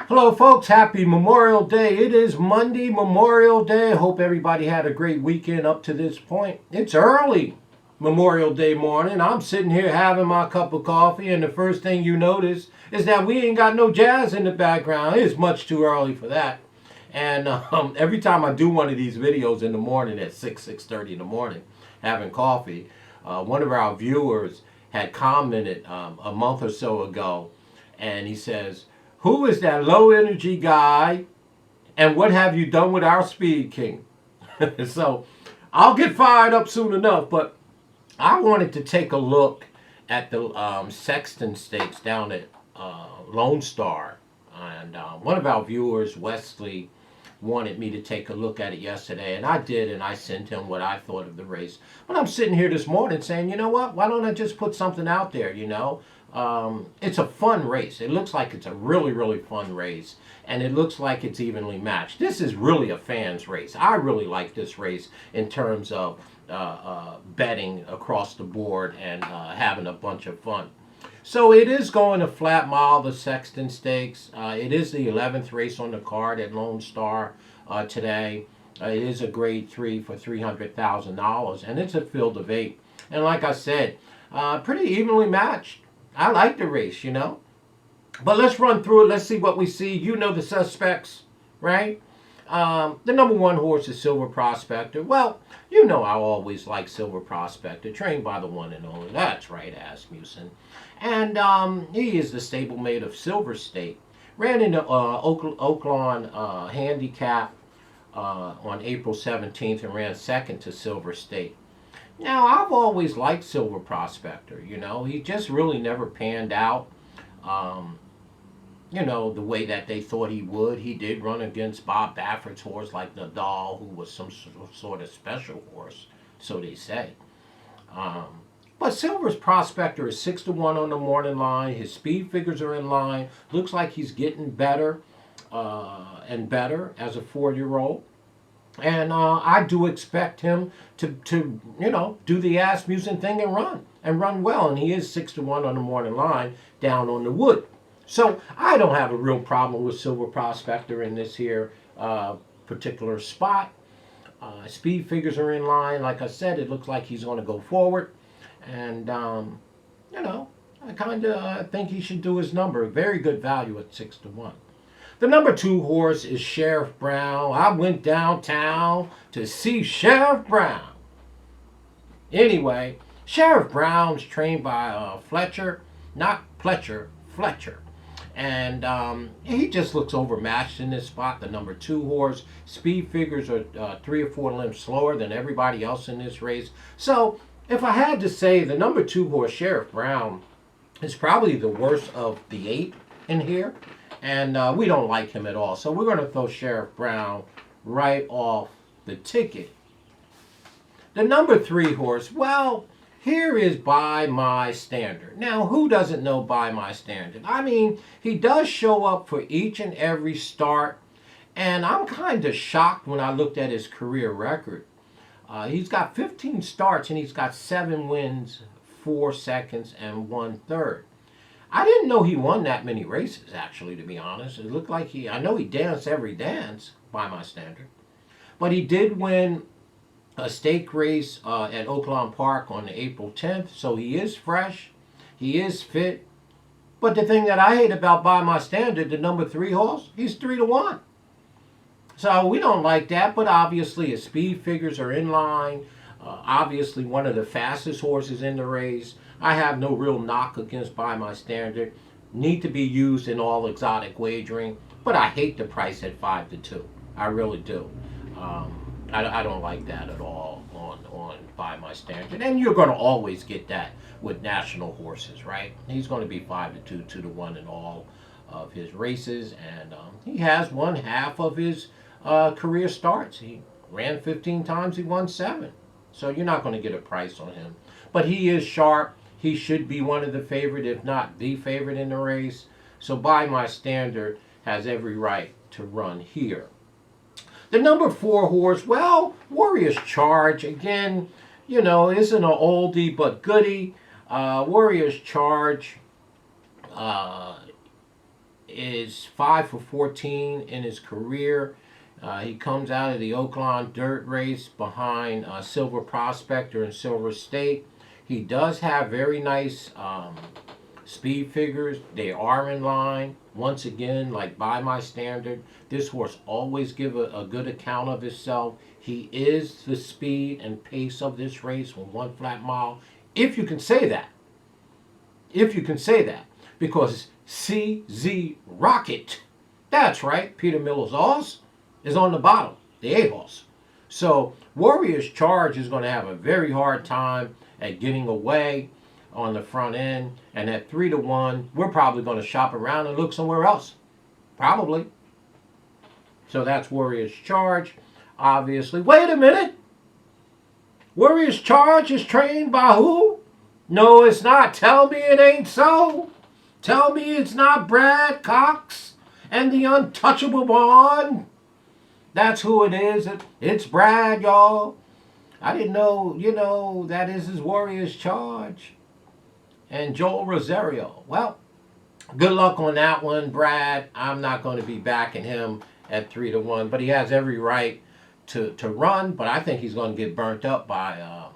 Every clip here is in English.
Hello folks, happy Memorial Day. It is Monday, Memorial Day. Hope everybody had a great weekend up to this point. It's early Memorial Day morning. I'm sitting here having my cup of coffee, and the first thing you notice is that we ain't got no jazz in the background. It's much too early for that. And every time I do one of these videos in the morning at 6:30 in the morning, having coffee, one of our viewers had commented a month or so ago, and he says, "Who is that low energy guy, and what have you done with our Speed King?" So I'll get fired up soon enough, but I wanted to take a look at the Sexton stakes down at Lone Star. And one of our viewers, Wesley, wanted me to take a look at it yesterday, and I did, and I sent him what I thought of the race. But I'm sitting here this morning saying, you know what, why don't I just put something out there, It's a fun race. It looks like it's a really, really fun race, and it looks like it's evenly matched. This is really a fan's race. I really like this race in terms of betting across the board and having a bunch of fun. So it is going a flat mile, the Sexton Stakes. It is the 11th race on the card at Lone Star today. It is a grade 3 for $300,000, and it's a field of 8. And like I said, pretty evenly matched. I like the race, But let's run through it. Let's see what we see. You know the suspects, right? The number 1 horse is Silver Prospector. Well, I always like Silver Prospector, trained by the one and only. That's right, Asmussen. And he is the stablemate of Silver Stake. Ran in the Oaklawn Handicap on April 17th and ran second to Silver Stake. Now, I've always liked Silver Prospector, He just really never panned out. The way that they thought he would. He did run against Bob Baffert's horse like Nadal, who was some sort of special horse, so they say. But Silver's Prospector is 6-1 on the morning line. His speed figures are in line. Looks like he's getting better and better as a 4-year-old. And I do expect him to do the Asmussen thing and run well. And he is 6-1 on the morning line down on the wood. So I don't have a real problem with Silver Prospector in this here particular spot. Speed figures are in line. Like I said, it looks like he's going to go forward. And, I kind of think he should do his number. Very good value at 6-1. The number 2 horse is Sheriff Brown. I went downtown to see Sheriff Brown. Anyway, Sheriff Brown's trained by Fletcher, not Fletcher, Fletcher. And he just looks overmatched in this spot. The number 2 horse. Speed figures are 3 or 4 lengths slower than everybody else in this race. So if I had to say, the number 2 horse, Sheriff Brown, is probably the worst of the 8 in here. And we don't like him at all. So we're going to throw Sheriff Brown right off the ticket. The number 3 horse, well, here is By My Standard. Now, who doesn't know By My Standard? I mean, he does show up for each and every start. And I'm kind of shocked when I looked at his career record. He's got 15 starts and he's got 7 wins, 4 seconds, and 1/3. I didn't know he won that many races, actually, to be honest. It looked like I know he danced every dance, by my standard. But he did win a stake race at Oaklawn Park on April 10th, so he is fresh, he is fit. But the thing that I hate about By My Standard, the number 3 horse, he's 3-1. So we don't like that, but obviously his speed figures are in line. Obviously one of the fastest horses in the race. I have no real knock against By My Standard. Need to be used in all exotic wagering, but I hate the price at 5-2. I really do. I don't like that at all on By My Standard. And you're going to always get that with national horses, right? He's going to be 5-2, 2-1 in all of his races, and he has won half of his career starts. He ran 15 times, he won 7. So you're not going to get a price on him. But he is sharp. He should be one of the favorite, if not the favorite in the race. So By My Standard has every right to run here. The number 4 horse, well, Warrior's Charge, again, isn't an oldie but goodie. Warrior's Charge is 5 for 14 in his career. He comes out of the Oaklawn Dirt Race behind Silver Prospector and Silver Stake. He does have very nice speed figures. They are in line. Once again, like by my standard, this horse always give a good account of himself. He is the speed and pace of this race with 1 flat mile. If you can say that. If you can say that. Because CZ Rocket, that's right, Peter Miller's horse, is on the bottom, the 8 horse. So Warrior's Charge is going to have a very hard time at getting away on the front end. And at 3 to 1, we're probably going to shop around and look somewhere else. Probably. So that's Warrior's Charge, obviously. Wait a minute. Warrior's Charge is trained by who? No, it's not. Tell me it ain't so. Tell me it's not Brad Cox and the Untouchable Bond. That's who it is. It's Brad, y'all. I didn't know, that is his Warrior's Charge. And Joel Rosario. Well, good luck on that one, Brad. I'm not going to be backing him at 3 to 1, but he has every right to run. But I think he's going to get burnt up by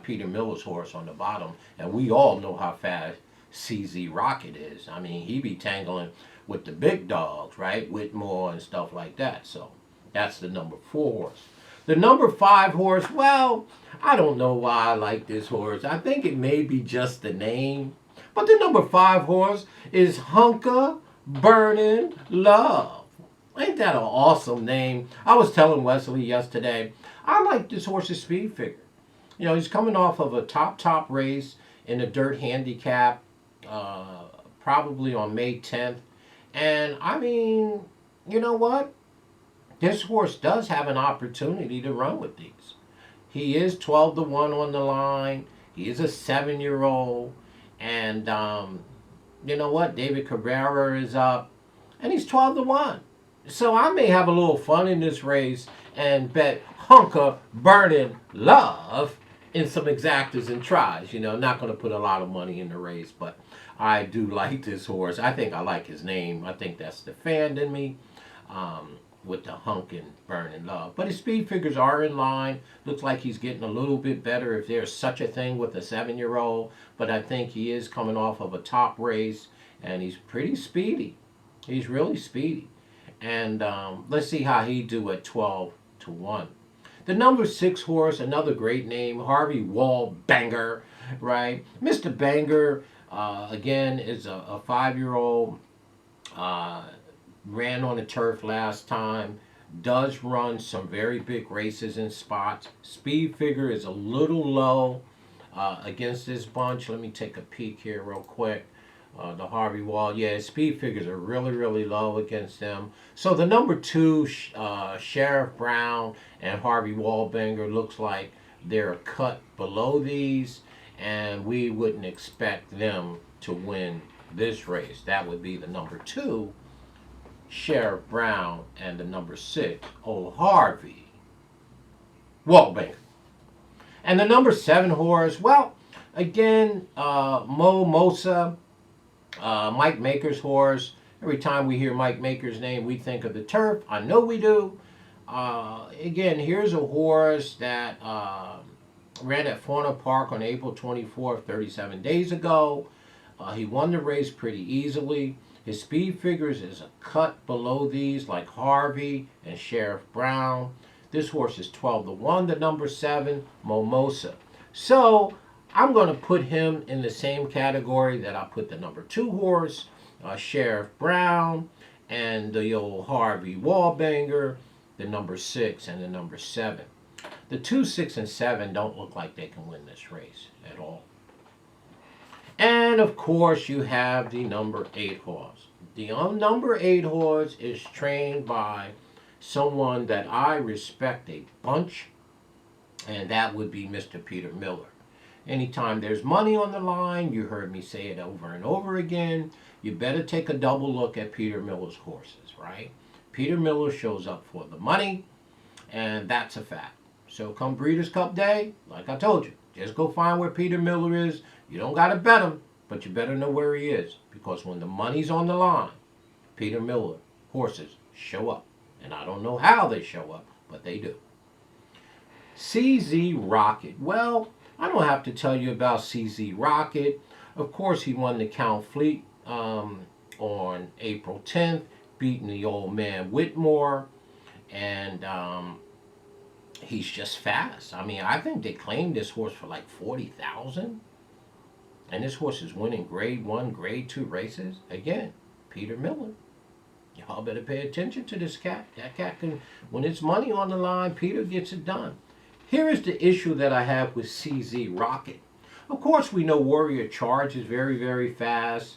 Peter Miller's horse on the bottom. And we all know how fast CZ Rocket is. I mean, he be tangling with the big dogs, right? Whitmore and stuff like that. So that's the number 4 horse. The number 5 horse, well, I don't know why I like this horse. I think it may be just the name. But the number 5 horse is Hunker Burning Love. Ain't that an awesome name? I was telling Wesley yesterday, I like this horse's speed figure. You know, he's coming off of a top race in the Dirt Handicap, probably on May 10th. And, I mean, you know what? This horse does have an opportunity to run with these. He is 12 to 1 on the line. He is a 7-year-old. And, you know what? David Cabrera is up. And he's 12 to 1. So I may have a little fun in this race and bet Hunker Burning Love in some exactas and tries. You know, not going to put a lot of money in the race, but I do like this horse. I think I like his name. I think that's the fan in me with the Hunkin Burning Love. But his speed figures are in line. Looks like he's getting a little bit better if there's such a thing with a 7-year-old. But I think he is coming off of a top race, and he's pretty speedy. He's really speedy. And let's see how he do at 12 to 1. The number 6 horse, another great name, Harvey Wallbanger, right? Mr. Banger, again, is a 5-year-old, ran on the turf last time, does run some very big races and spots. Speed figure is a little low against this bunch. Let me take a peek here real quick. The Harvey Wall, yeah, his speed figures are really low against them. So the number 2, Sheriff Brown and Harvey Wallbanger, looks like they're cut below these, and we wouldn't expect them to win this race. That would be the number 2, Sheriff Brown, and the number 6, old Harvey Wallbanger. And the number 7 horse, well, again, mosa. Mike Maker's horse. Every time we hear Mike Maker's name, we think of the turf. I know we do. Again, here's a horse that ran at Fauna Park on April 24th, 37 days ago. He won the race pretty easily. His speed figures is a cut below these, like Harvey and Sheriff Brown. This horse is 12 to 1, the number 7, Mosa. So I'm going to put him in the same category that I put the number 2 horse, Sheriff Brown, and the old Harvey Wallbanger, the number 6 and the number 7. The 2, 6, and 7 don't look like they can win this race at all. And of course, you have the number 8 horse. The number 8 horse is trained by someone that I respect a bunch, and that would be Mr. Peter Miller. Anytime there's money on the line, you heard me say it over and over again, you better take a double look at Peter Miller's horses, right? Peter Miller shows up for the money, and that's a fact. So come Breeders' Cup Day, like I told you, just go find where Peter Miller is. You don't got to bet him, but you better know where he is, because when the money's on the line, Peter Miller horses show up. And I don't know how they show up, but they do. CZ Rocket. Well, I don't have to tell you about CZ Rocket. Of course, he won the Count Fleet on April 10th, beating the old man Whitmore. And he's just fast. I mean, I think they claimed this horse for like $40,000. And this horse is winning grade 1, grade 2 races. Again, Peter Miller. Y'all better pay attention to this cat. That cat can, when it's money on the line, Peter gets it done. Here is the issue that I have with CZ Rocket. Of course, we know Warrior Charge is very, very fast,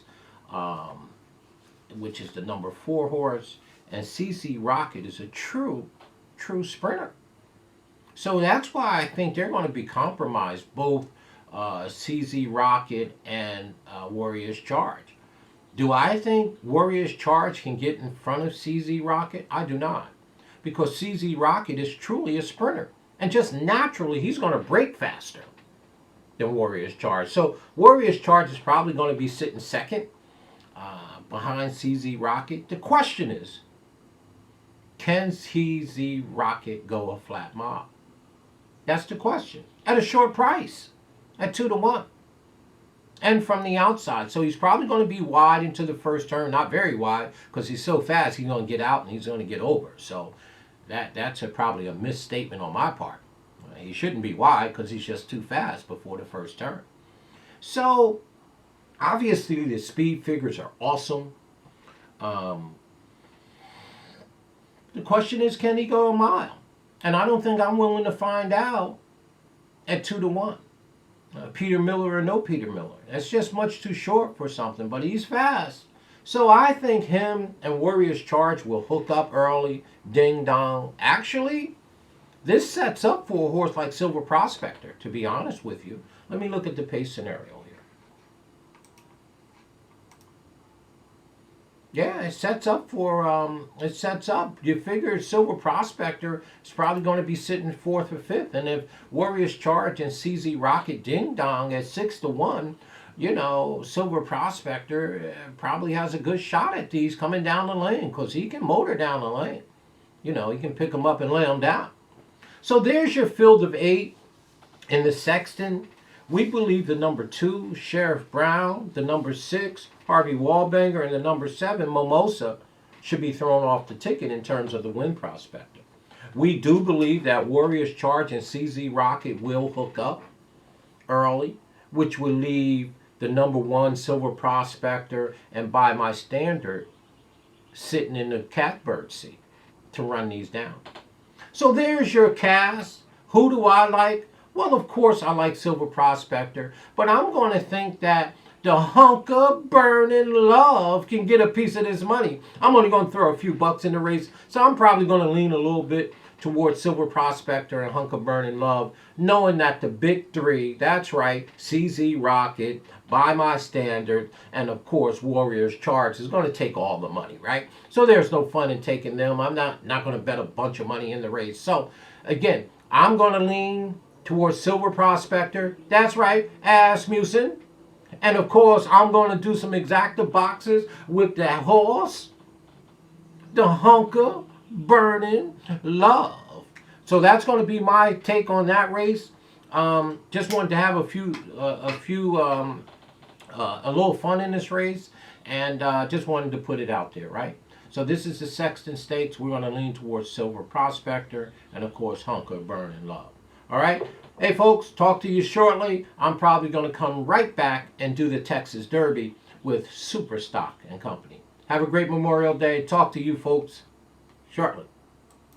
which is the number 4 horse. And CZ Rocket is a true sprinter. So that's why I think they're going to be compromised, both CZ Rocket and Warrior's Charge. Do I think Warrior's Charge can get in front of CZ Rocket? I do not. Because CZ Rocket is truly a sprinter. And just naturally, he's going to break faster than Warrior's Charge. So Warrior's Charge is probably going to be sitting second behind CZ Rocket. The question is, can CZ Rocket go a flat mile? That's the question. At a short price. At 2-1. And from the outside. So he's probably going to be wide into the first turn. Not very wide, because he's so fast he's going to get out and he's going to get over. So that's probably a misstatement on my part. He shouldn't be wide because he's just too fast before the first turn. So obviously the speed figures are awesome. The question is, can he go a mile? And I don't think I'm willing to find out at 2-1. Peter Miller or no Peter Miller. That's just much too short for something, but he's fast. So I think him and Warrior's Charge will hook up early, ding dong. Actually, this sets up for a horse like Silver Prospector, to be honest with you. Let me look at the pace scenario here. Yeah, it sets up for, you figure Silver Prospector is probably going to be sitting 4th or 5th. And if Warrior's Charge and CZ Rocket Ding Dong at 6-1, you know, Silver Prospector probably has a good shot at these coming down the lane, because he can motor down the lane. You know, he can pick them up and lay them down. So there's your field of 8 in the Sexton. We believe the number 2, Sheriff Brown, the number 6, Harvey Wallbanger, and the number 7, Mosa, should be thrown off the ticket in terms of the win prospector. We do believe that Warrior's Charge and CZ Rocket will hook up early, which will leave the number 1, Silver Prospector, and By My Standard sitting in the catbird seat to run these down. So there's your cast. Who do I like? Well, of course, I like Silver Prospector, but I'm going to think that the hunker burning love can get a piece of this money. I'm only going to throw a few bucks in the race, so I'm probably going to lean a little bit towards Silver Prospector and hunker burning love, knowing that the big 3, that's right, CZ Rocket, By My Standard, and of course Warrior's Charge is going to take all the money, right? So there's no fun in taking them. I'm not going to bet a bunch of money in the race. So again, I'm going to lean towards Silver Prospector. That's right, Asmussen. And of course, I'm going to do some exacta boxes with that horse, the hunker burning love. So that's going to be my take on that race. Just wanted to have a little fun in this race, and just wanted to put it out there, right? So this is the Sexton Stakes. We're going to lean towards Silver Prospector and of course hunker burning love. All right. Hey folks, talk to you shortly. I'm probably going to come right back and do the Texas Derby with Superstock and Company. Have a great Memorial Day. Talk to you folks shortly.